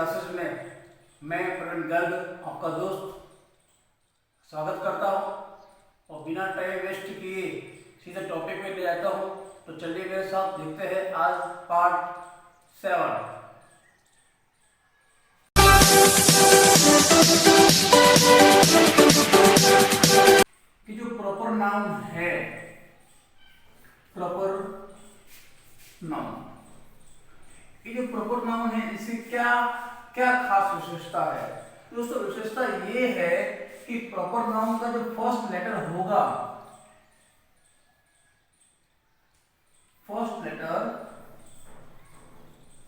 Classes में मैं प्रवीण गर्ग आपका दोस्त स्वागत करता हूं और बिना टाइम वेस्ट किए सीधे टॉपिक पे ले जाता हूं। तो चलिए मेरे साथ देखते हैं आज पार्ट 7 कि जो प्रॉपर नाउन है। प्रॉपर नाउन, ये जो प्रॉपर नाउन है इसकी क्या क्या खास विशेषता है। दोस्तों विशेषता ये है कि प्रॉपर नाउन का जो फर्स्ट लेटर होगा, फर्स्ट लेटर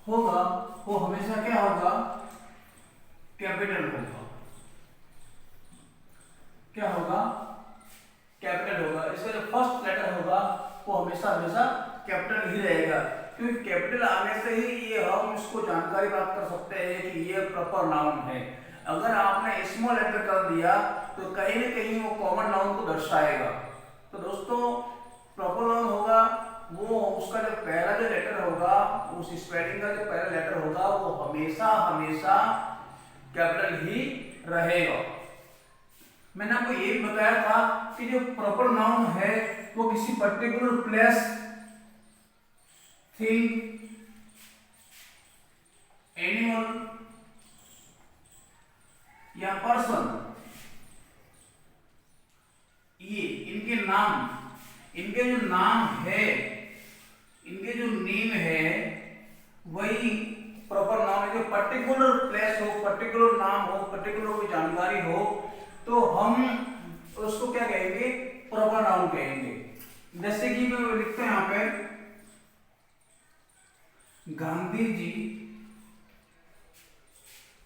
होगा वो हमेशा क्या होगा, कैपिटल होगा। क्या होगा, कैपिटल होगा। इसका जो फर्स्ट लेटर होगा वो हमेशा हमेशा कैपिटल ही रहेगा, क्योंकि कैपिटल आने से ही ये हम इसको जानकारी प्राप्त कर सकते हैं कि ये प्रॉपर नाउन है। अगर आपने स्मॉल लेटर कर दिया तो कहीं ना कहीं वो कॉमन नाउन को दर्शाएगा। तो दोस्तों प्रॉपर नाउन होगा वो उसका जो पहला जो लेटर होगा, उस स्पेलिंग का जो पहला लेटर होगा वो हमेशा हमेशा कैपिटल ही रहेगा। मैंने आपको ये भी बताया था कि जो प्रॉपर नाउन है वो किसी पर्टिकुलर प्लेस, थिंग, एनिमल या पर्सन, ये इनके नाम, इनके जो नाम है, इनके जो नेम है वही प्रॉपर नाउन है। जो पर्टिकुलर प्लेस हो, पर्टिकुलर नाम हो, पर्टिकुलर कोई जानकारी हो तो हम उसको क्या कहेंगे, प्रॉपर नाउन कहेंगे। जैसे कि मैं लिखते हैं यहाँ पे, Gandhi ji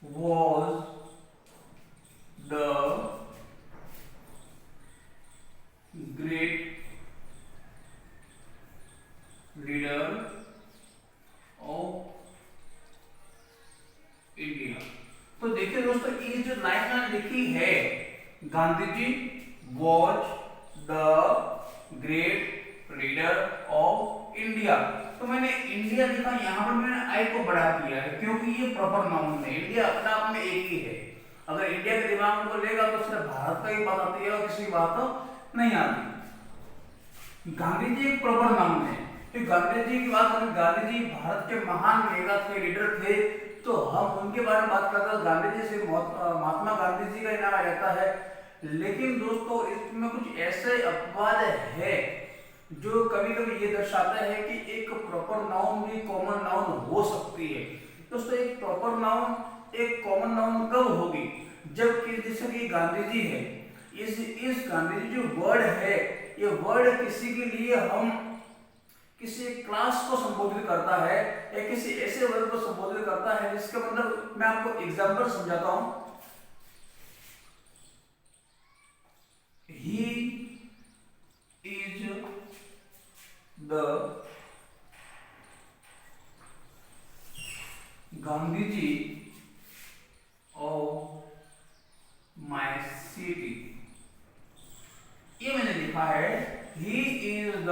was the great leader of India. तो देखिए दोस्तों ये जो लाइन मैंने लिखी है, Gandhi ji was the great leader of India, तो मैंने इंडिया लिखा, यहाँ पर मैंने आई को बड़ा किया है क्योंकि ये प्रॉपर नाउन है। इंडिया अपने आप में एक ही है। अगर इंडिया के दिमाग में को लेगा तो सिर्फ भारत का ही बात आती है और किसी बात तो नहीं आती। गांधी जी एक प्रॉपर नाउन है। तो गांधी जी की बात करें, गांधी जी भारत के महान नेता थे, लीडर थे, तो हम उनके बारे में बात करते हैं। गांधी जी से महात्मा गांधी जी का नाम आ जाता है। लेकिन दोस्तों इसमें कुछ ऐसे अपवाद है जो कभी कभी ये दर्शाता है कि एक प्रॉपर नाउन भी कॉमन नाउन हो सकती है। दोस्तों एक प्रॉपर नाउन एक कॉमन नाउन कब होगी, जबकि जैसे कि गांधी जी है, इस गांधी जी जो वर्ड है, ये वर्ड किसी के लिए हम किसी क्लास को संबोधित करता है या किसी ऐसे वर्ग को संबोधित करता है जिसका मतलब मैं आपको एग्जांपल समझाता हूं। He is the Gandhi ji of my city, ये मैंने लिखा है, he is the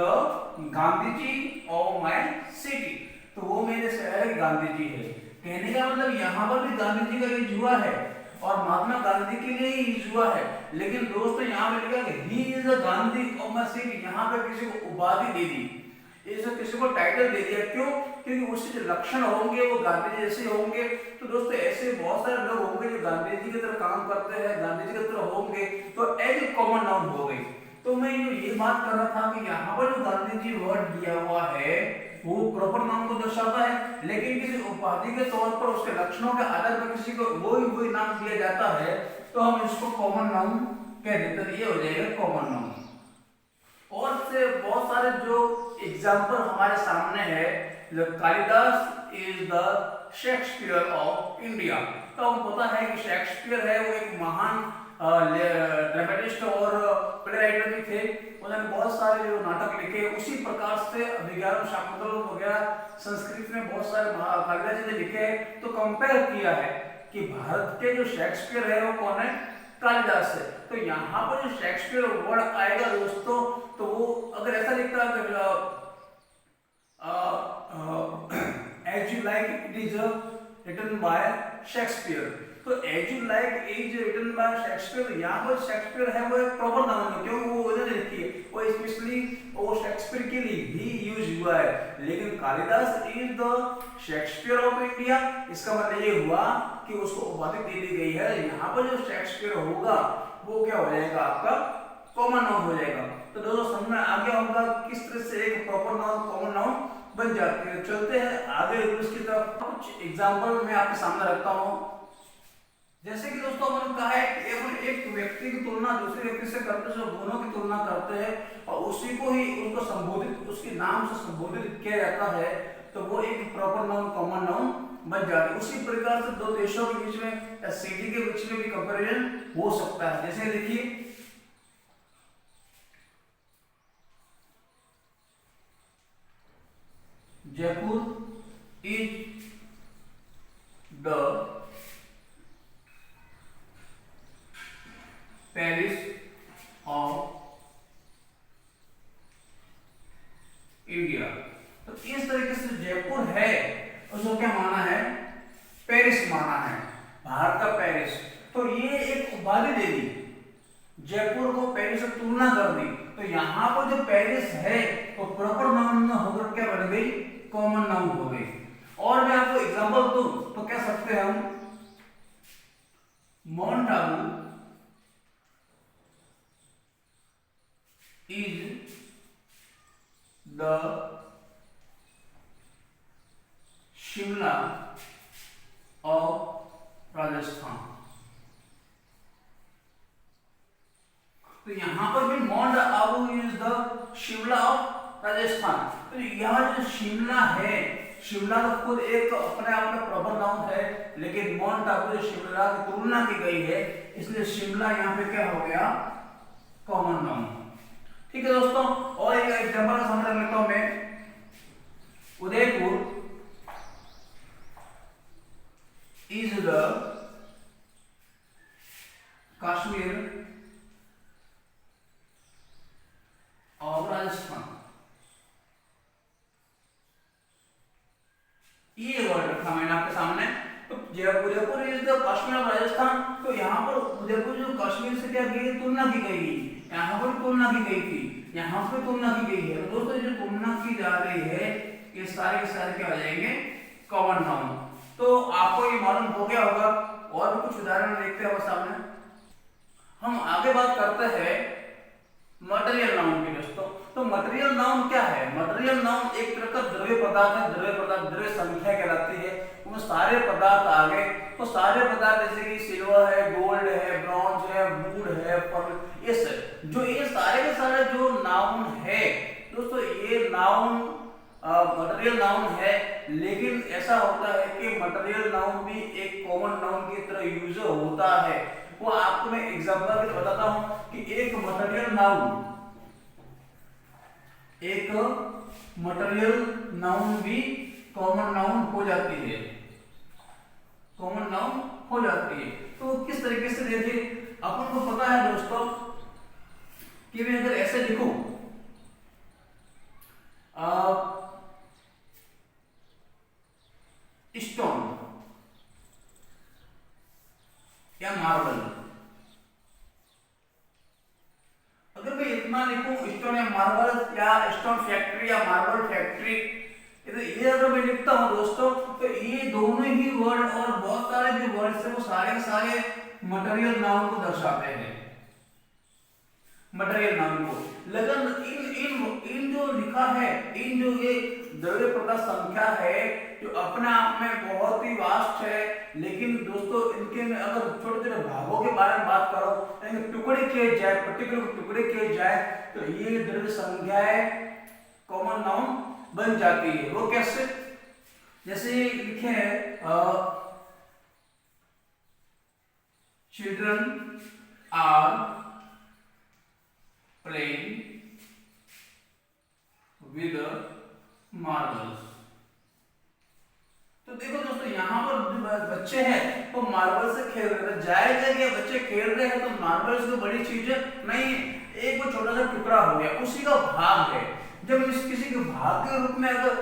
Gandhi ji of my city, तो वो मेरे शहर गांधी जी है। कहने का मतलब यहाँ पर भी गांधी जी का यूज हुआ है और महात्मा गांधी के लिए ही यूज हुआ है। लेकिन दोस्तों यहाँ पे लिखा है he is the Gandhi of my city, यहाँ पे किसी को उपाधि दे दी, इसे किसी को टाइटल दे दिया। क्यों? क्योंकि उसके जो लक्षण होंगे वो गांधी जी जैसे होंगे। तो दोस्तों ऐसे बहुत सारे लोग होंगे जो गांधी जी की तरह काम करते हैं, गांधी जी की तरह होंगे, तो एक कॉमन नाउन हो गई। तो मैं ये बात कर रहा था कि यहाँ पर जो गांधी जी वर्ड दिया हुआ है वो प्रॉपर नाउन को दर्शाता है, लेकिन किसी उपाधि के तौर पर उसके लक्षणों के आधार पर किसी को वही नाम दिया जाता है तो हम इसको कॉमन नाउन कह देते हैं। ये हो जाएगा कॉमन नाउन। और से बहुत सारे जो एग्जाम्पल हमारे सामने है, Kalidas is the Shakespeare of India. तो हमको पता है कि शेक्सपियर है वो एक महान ड्रामेटिस्ट और प्ले राइटर भी थे। उन्होंने बहुत सारे जो नाटक लिखे, उसी प्रकार से अभिज्ञान शाकुंतल वगैरह संस्कृत में बहुत सारे कालिदास जी ने लिखे। तो कंपेयर किया है कि भारत के जो शेक्सपियर है वो कौन है, कालिदास है। तो यहाँ पर जो शेक्सपियर वर्ड आएगा दोस्तों, तो वो अगर ऐसा लिखता है as you like it is written by Shakespeare. तो as you like is written by Shakespeare, यहाँ पर शेक्सपियर है वो एक प्रॉपर नाउन है क्योंकि वो उन्होंने लिखी है, वो स्पेशली वो शेक्सपियर के लिए भी यूज हुआ है। लेकिन Kalidas is the Shakespeare of India, इसका मतलब ये हुआ कि उसको उपाधि दे दी गई है। यहाँ पर जो शेक्सपियर होगा वो क्या हो जाएगा, आपका कॉमन नाउन हो जाएगा। तो दोस्तों समझ में आ गया होगा किस तरह से एक प्रॉपर नाउन कॉमन नाउन बन जाती है। चलते हैं आगे रूल्स की तरफ। कुछ एग्जांपल मैं आपके सामने रखता हूँ। जैसे कि दोस्तों हमने कहा है कि एक व्यक्ति की तुलना दूसरे व्यक्ति से करते हैं, दोनों की तुलना करते हैं और उसी को ही उसको संबोधित उसके नाम से संबोधित किया जाता है, तो वो एक प्रॉपर नाउन कॉमन नाउन बन जाती है। उसी प्रकार से दो देशों के बीच में या सिटी के बीच में भी कंपैरिजन हो सकता है। जैसे देखिए Jaipur is the Paris of India. तो इस तरीके से जयपुर है उसको क्या माना है, पेरिस माना है, भारत का पेरिस। तो ये एक उपाधि दे दी, जयपुर को पेरिस से तुलना कर दी। तो यहाँ पर जो पेरिस है तो प्रॉपर नाउन होकर क्या बन गई, कॉमन नाउन हो गई। और मैं आपको एग्जांपल दूं तो कह सकते हैं हम mount Abu is the Shimla of Rajasthan. तो यहां पर भी mount Abu is the Shimla of Rajasthan. तो यह जो शिमला है, शिमला तो खुद एक अपने आप में प्रॉपर नाउन है, लेकिन माउंट आबू जो शिमला की तुलना की गई है, इसलिए शिमला यहां पे क्या हो गया, कॉमन नाउन। ठीक है दोस्तों, और एक एग्जांपल समझ लेता हूं मैं। Udaipur is the Kashmir of Rajasthan. ये वर्ड रखा मैंने आपके सामने। तो Udaipur is the Kashmir of Rajasthan. तो यहाँ पर उदयपुर जो कश्मीर से क्या की तुलना की गई, यहाँ पर तुलना की गई थी, यहाँ पर तुलना की गई है। तो दोस्तों जो तुलना की जा रही है ये सारे के सारे क्या हो जाएंगे, कॉमन नाउन। तो आपको ये मालूम हो गया होगा। और भी कुछ उदाहरण देखते हैं सामने। हम आगे बात करते हैं मटेरियल नाउन की दोस्तों। तो मटेरियल नाउन क्या है, मटेरियल नाउन एक तरह का द्रव्य पदार्थ है, द्रव्य पदार्थ द्रव्य संख्या कहलाती है। वो सारे पदार्थ आ गए, तो सारे पदार्थ जैसे कि सिल्वर है, गोल्ड है, ब्रॉन्ज है, वुड है, पर्ल, ये सारे के सारे जो नाउन है दोस्तों, ये नाउन मटेरियल नाउन है। लेकिन ऐसा होता है कि मटेरियल नाउन भी एक कॉमन नाउन की तरह यूज होता है। वो आपको मैं एग्जांपल बताता हूं कि एक मटेरियल नाउन भी कॉमन नाउन हो जाती है, कॉमन नाउन हो जाती है। तो किस तरीके से देखिए, अपन को पता है दोस्तों कि मैं अगर ऐसे लिखूं स्टोन या मार्बल, अगर मैं इतना लिखूं स्टोन या मार्बल या स्टोन फैक्ट्री या मार्बल फैक्ट्री, तो ये अगर मैं लिखता हूं दोस्तों, तो ये दोनों ही वर्ड और बहुत सारे जो वर्ड्स है वो सारे सारे मटेरियल नाउन को दर्शाते हैं, मटेरियल नाउन को। लेकिन इन जो लिखा है, इन जो ये द्रव्य पदार्थ संख्या है जो अपने आप में बहुत ही वास्ट है, लेकिन दोस्तों इनके में अगर छोटे छोटे भागों के बारे में बात करो, टुकड़े किए जाए, पर्टिकुलर टुकड़े किए जाए, तो ये द्रव्य संख्याएं कॉमन नाउन बन जाती है। वो कैसे, जैसे लिखे हैं children are playing with marbles. तो देखो दोस्तों यहाँ पर जो बच्चे हैं वो मार्बल से खेल रहे हैं, जायज है कि बच्चे खेल रहे हैं तो मार्बल्स तो बड़ी चीज नहीं, एक वो छोटा सा टुकड़ा हो गया, उसी का भाग है। जब इस किसी के भाग के रूप में अगर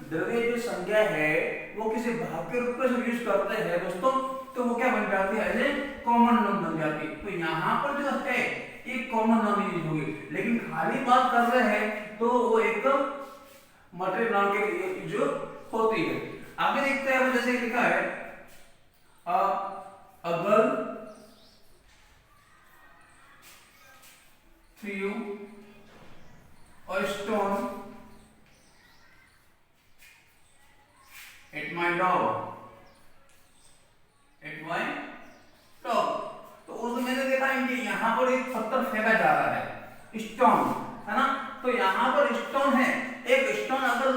द्रव्य जो संज्ञा है वो किसी भाग के रूप में जब यूज करते हैं दोस्तों, तो वो क्या बन जाती है, एज ए कॉमन नाउन बन जाती है। तो यहाँ पर जो है एक कॉमन नाउन यूज होगी, लेकिन खाली बात कर रहे हैं तो वो एक मटेरियल नाउन के लिए जो होती है। आगे देखते हैं, जैसे लिखा है a girl threw a stone at my dog, तो उसमें मैंने देखा है कि यहाँ पर एक पत्थर फेंका जा रहा है, स्टोन है ना। तो यहाँ पर स्टोन है, एक स्टोन अगर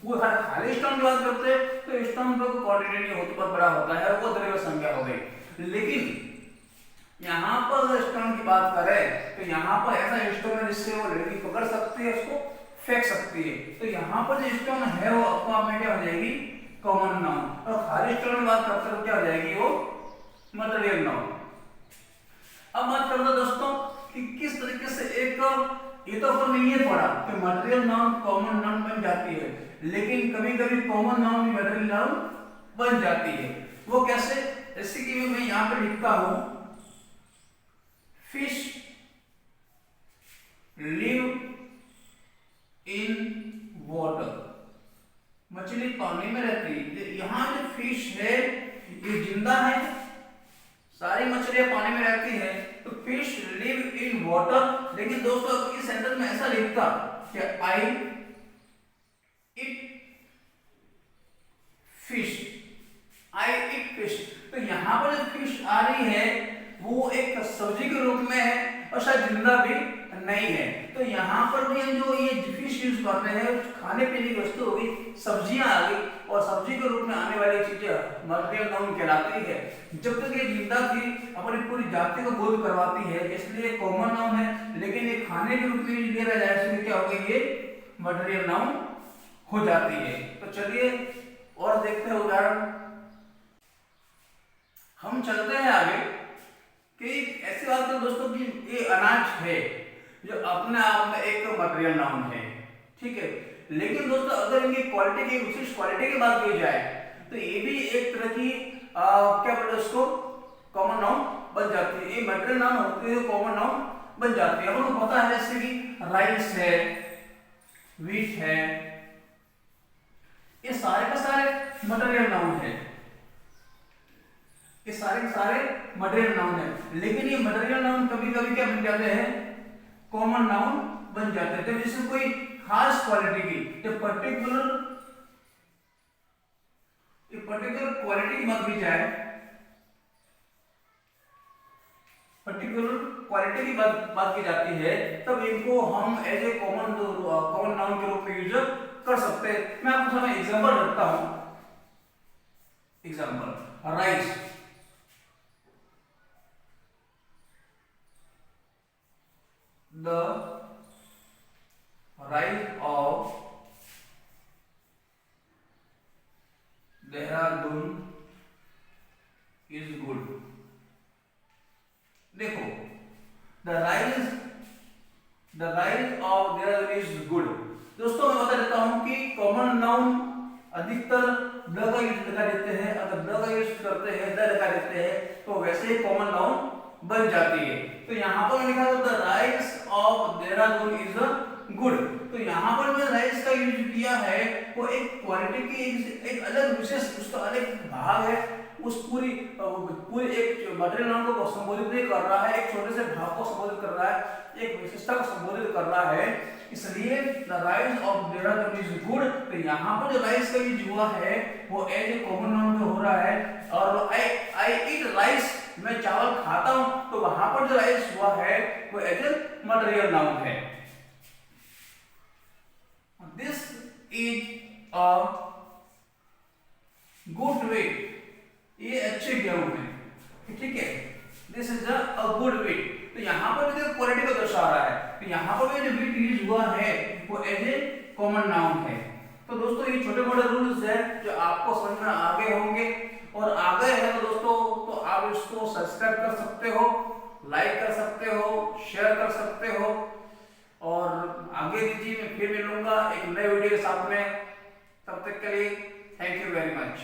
वो खाली स्टोन की बात करते हैं तो स्टोन पर क्वांटिटी नहीं होती, बहुत बड़ा होता है, वो द्रव्य संज्ञा हो गई। लेकिन यहाँ पर स्टोन की बात करें तो यहाँ पर ऐसा स्टोन है जिससे वो लड़की पकड़ सकती है, उसको फेंक सकती है। तो यहाँ पर जो स्टोन है वो आपको क्या हो जाएगी, कॉमन नाउन। और खाली स्टोन की बात करते तो क्या हो जाएगी, वो मटेरियल नाउन। अब बात करते हैं दोस्तों कि किस तरीके से एक, ये तो अपन ने ये पढ़ा कि मटेरियल नाउन कॉमन नाउन बन जाती है, लेकिन कभी कभी कॉमन नाउन भी मटेरियल नाउन बन जाती है। वो कैसे, जैसे कि मैं यहाँ पे लिखता हूं फिश लिव इन वाटर, मछली पानी में रहती है। यहाँ जो फिश है ये जिंदा है, सारी मछलियां पानी में रहती है, तो फिश लिव इन वाटर। लेकिन दोस्तों इस सेंटेंस में ऐसा लिखता कि I eat fish, I eat fish. तो यहाँ पर जो फिश आ रही है वो एक सब्जी के रूप में है और शायद जिंदा भी नहीं है। तो यहाँ पर भी हम जो ये फिश यूज करते हैं खाने पीने की वस्तु होगी, सब्जियां आ गई, और सब्जी के रूप में आने वाली चीजें मटेरियल नाउन कहलाती है। जब तक ये जिंदा थी अपनी पूरी जाति को बोध करवाती है, इसलिए कॉमन नाउन है। लेकिन ये खाने के रूप में लिया जाए तो क्या होगा, ये मटेरियल नाउन हो जाती है। तो चलिए और देखते हैं उदाहरण। हम चलते हैं आगे कि ऐसी बात है दोस्तों कि ये अनाज है जो अपने आप में एक मटेरियल नाउन है, ठीक है। लेकिन दोस्तों अगर इनकी क्वालिटी की, विशिष्ट क्वालिटी की बात की जाए तो ये भी एक तरह की क्या बोलते हैं उसको, कॉमन नाउन बन जाती है। ये मटेरियल नाउन होती है, कॉमन नाउन बन जाती है। हमको पता है जैसे कि राइस है, व्हीट है, ये सारे के सारे मटेरियल नाउन है, ये सारे के सारे मटेरियल नाउन है। लेकिन ये मटेरियल नाउन कभी कभी क्या बन जाते हैं, कॉमन नाउन बन जाते हैं। जब जिससे कोई खास क्वालिटी की, जब पर्टिकुलर क्वालिटी की बात की जाए, पर्टिकुलर क्वालिटी की बात की जाती है, तब इनको हम एज ए कॉमन नाउन के रूप में यूज कर सकते हैं। मैं आपको सामने एग्जांपल रखता हूं। Example, rice, the rice of Dehradun is good। देखो, the rice of Dehradun is good। दोस्तों मैं बता देता हूं कि कॉमन नाउन अधिकतर द का यूज लगा देते हैं। अगर द का यूज करते हैं, द लगा देते हैं, तो वैसे ही कॉमन नाउन बन जाती है। तो यहाँ पर लिखा है the rice of Dehradun is good. तो यहाँ पर मैं राइस का यूज किया है, वो एक क्वालिटी की एक अलग विशेष, उसका अलग भाग है। उस पूरी एक मटेरियल नाउन को संबोधित नहीं कर रहा है, एक छोटे से भाग को संबोधित कर रहा है, एक विशेषता को संबोधित कर रहा है। इसलिए the rice of Dehradun is good. तो यहाँ पर जो राइस का यूज हुआ है वो एज ए कॉमन नाउन में हो रहा है। और आई ईट राइस, मैं चावल खाता हूं, तो वहां पर जो राइस हुआ है वो एज ए मटेरियल नाउन है। This is a good wheat, ये अच्छे गेहूं है, ठीक है। This is a good wheat. तो यहाँ पर जो क्वालिटी को दर्शा रहा है, तो यहाँ पर जो वेट यूज हुआ है वो एज ए कॉमन नाउन है। तो दोस्तों ये छोटे मोटे रूल्स हैं जो आपको समझ में आ गए होंगे, और आ गए हैं तो दोस्तों तो आप इसको सब्सक्राइब कर सकते हो, लाइक कर सकते हो, शेयर कर सकते हो, और आगे दीजिए। मैं फिर मिलूंगा एक नए वीडियो के साथ में। तब तक के लिए थैंक यू वेरी मच।